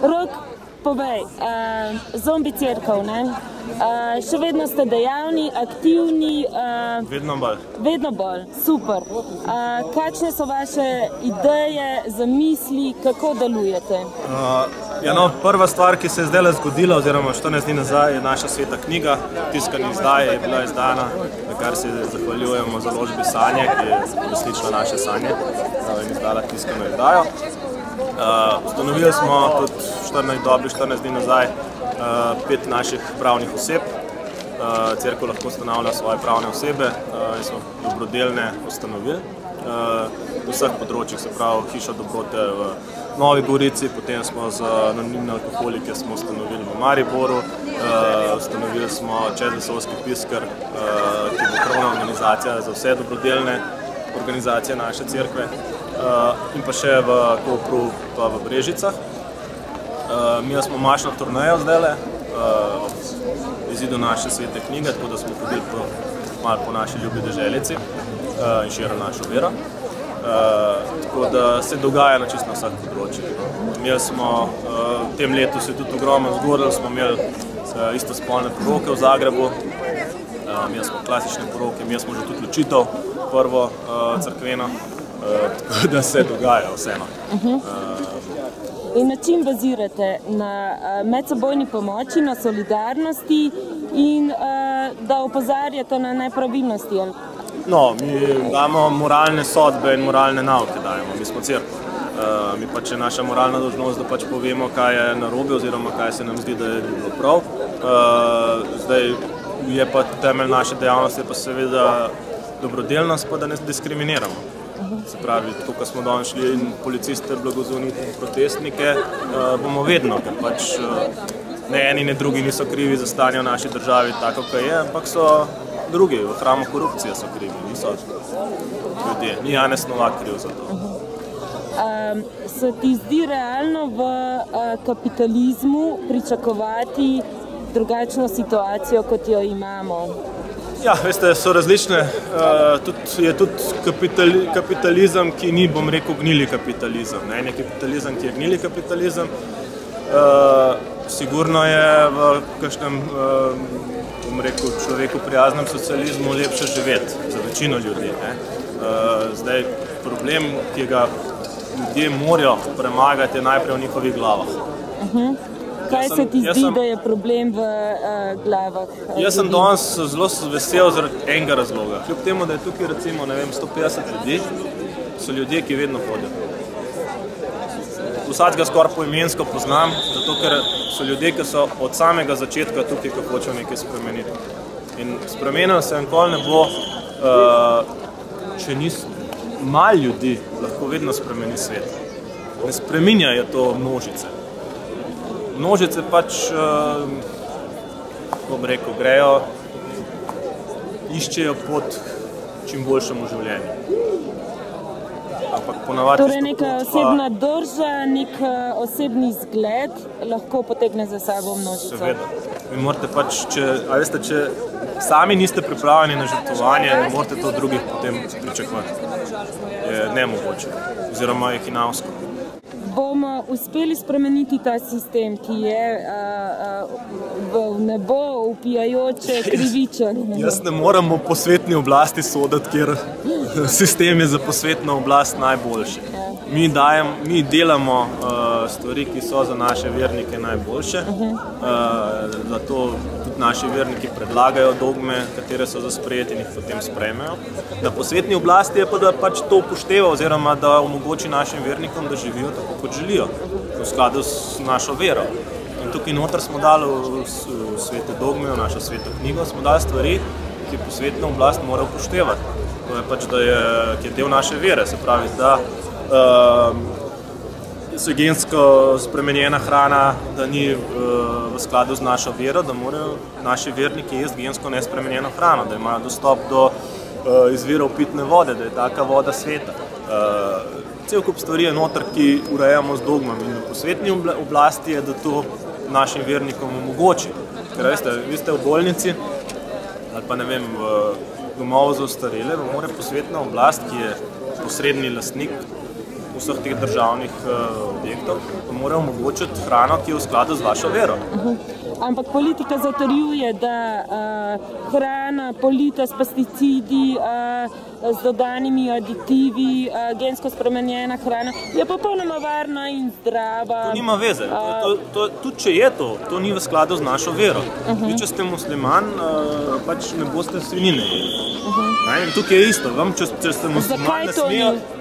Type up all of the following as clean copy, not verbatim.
Rok, povej, Zombi cerkev, ne? Še vedno ste dejavni, aktivni? Vedno bolj. Vedno bolj, super. Kakšne so vaše ideje, zamisli, kako delujete? Prva stvar, ki se je zdaj zgodila, oziroma 14 dni nazaj, je naša sveta knjiga. Tiskana izdaja je bila izdana, na kar se zahvaljujemo založbi Sanje, ki je resnično naše sanje in izdala tiskano izdajo. Ustanovili smo tudi dobrih 14 dni nazaj 5 naših pravnih oseb. Cerkev lahko ustanavlja svoje pravne osebe in smo dobrodelne ustanovili v vseh področjih, se pravi Hiša dobrote v Novi Gorici, potem smo za anonimne alkoholike smo ustanovili v Mariboru, ustanovili smo Čezvesoljski pisker, ki je krovna organizacija za vse dobrodelne organizacije naše cerkve, in pa še v Kopru pa v Brežicah. Mi smo mašno turnejo zdajle, izidu naše svete knjige, tako da smo hodili malo po naši ljubi deželici in širili našo vero. Tako da se dogaja na čisto vseh področjih. Imeli smo, v tem letu se tudi ogromno zgodilo, smo imeli istospolne poroke v Zagrebu, imeli smo klasične poroke, imeli smo že tudi ločitev, prvo cerkveno, tako da se dogaja vseeno. In na čim bazirate? Na medsebojni pomoči, na solidarnosti in da opozarjate na nepravilnosti? No, mi damo moralne sodbe in moralne nauke dajemo, mi smo cerkev. Mi pač je naša moralna dolžnost, da pač povemo, kaj je narobe oziroma kaj se nam zdi, da je bilo prav. Zdaj je pa temelj naše dejavnosti pa seveda dobrodelnost, pa da ne diskriminiramo. Se pravi, tako ko smo danes šli in policiste blagozvoniti in protestnike, bomo vedno, ker pač ne eni, ne drugi niso krivi za stanje v naši državi tako, kot je, ampak so drugi, v hramu korupcije so krivi, niso ljudje, ni Janez Novak kriv za to. Se ti zdi realno v kapitalizmu pričakovati drugačno situacijo, kot jo imamo? Ja, veste, so različne, je tudi kapitalizem, ki ni, bom rekel, gnili kapitalizem. En je kapitalizem, ki je gnili kapitalizem. Sigurno je v kakšnem, bom rekel, človeku prijaznem socializmu lepše živeti za večino ljudi. Zdaj, problem, ki ga ljudje morajo premagati, je najprej v njihovih glavah. Kaj se ti zdi, da je problem v glavah? Jaz sem danes zelo vesel zaradi enega razloga. Kljub temu, da je tukaj recimo 150 ljudi, so ljudje, ki vedno hodijo. Vsakega skoraj poimensko poznam, zato ker so ljudje, ki so od samega začetka tukaj, ki hočejo nekaj spremeniti. In spremenil se nikoli ne bo, če ni malo ljudi, lahko vedno spremeni svet. Ne spreminjajo to množice. Množice pač, bom rekel, grejo, iščejo pot čim boljšemu življenju. Torej neka osebna drža, nek osebni zgled lahko potegne za sabo množico. Seveda. Vi morate pač, če sami niste pripravljeni na žrtvovanje, ne morate to drugih potem pričakovati. Je nemogoče, oziroma je hinavsko. Bomo uspeli spremeniti ta sistem, ki je v nebo vpijajoče krivičen? Jaz ne morem po svetni oblasti soditi, ker sistem je za posvetno oblast najboljši. Mi delamo stvari, ki so za naše vernike najboljše, zato tudi naši verniki predlagajo dogme, katere so za sprejeti in jih potem sprejmejo. Na posvetni oblasti je pa, da pač to upošteva oziroma da omogoči našim vernikom, da živijo tako, kot želijo, v skladu s našo vero. In tukaj noter smo dali v svete dogme, v našo sveto knjigo, smo dali stvari, ki posvetna oblast mora upoštevati. To je pač, ki je del naše vere, se pravi, da so gensko spremenjena hrana, da ni v skladu z našo vero, da morajo naši verniki jesti gensko nespremenjeno hrano, da imajo dostop do izvirov pitne vode, da je taka voda sveta. Cel kup stvari je noter, ki urejamo z dogmami. In v posvetni oblasti je, da to našim vernikom omogoči. Ker veste, vi ste v bolnici ali pa ne vem, v domovu za ostarele, mora posvetna oblast, ki je posredni lastnik vseh teh državnih objektov, pa mora omogočiti hrano, ki je v skladu z vašo vero. Ampak politika zatrjuje, da hrana polita s pesticidi, z dodanimi aditivi, gensko spremenjena hrana je popolnoma varna in zdrava. To nima veze. Tudi če je to ni v skladu z našo vero. Vi, če ste musliman, pač ne boste svinjine jedli. Tukaj je isto. Če ste musliman,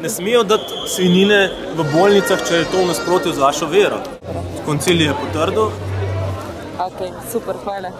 ne smejo dati svinjine v bolnicah, če je to v nasprotju z vašo vero. Koncilij je potrdil. Ok, super, hvala.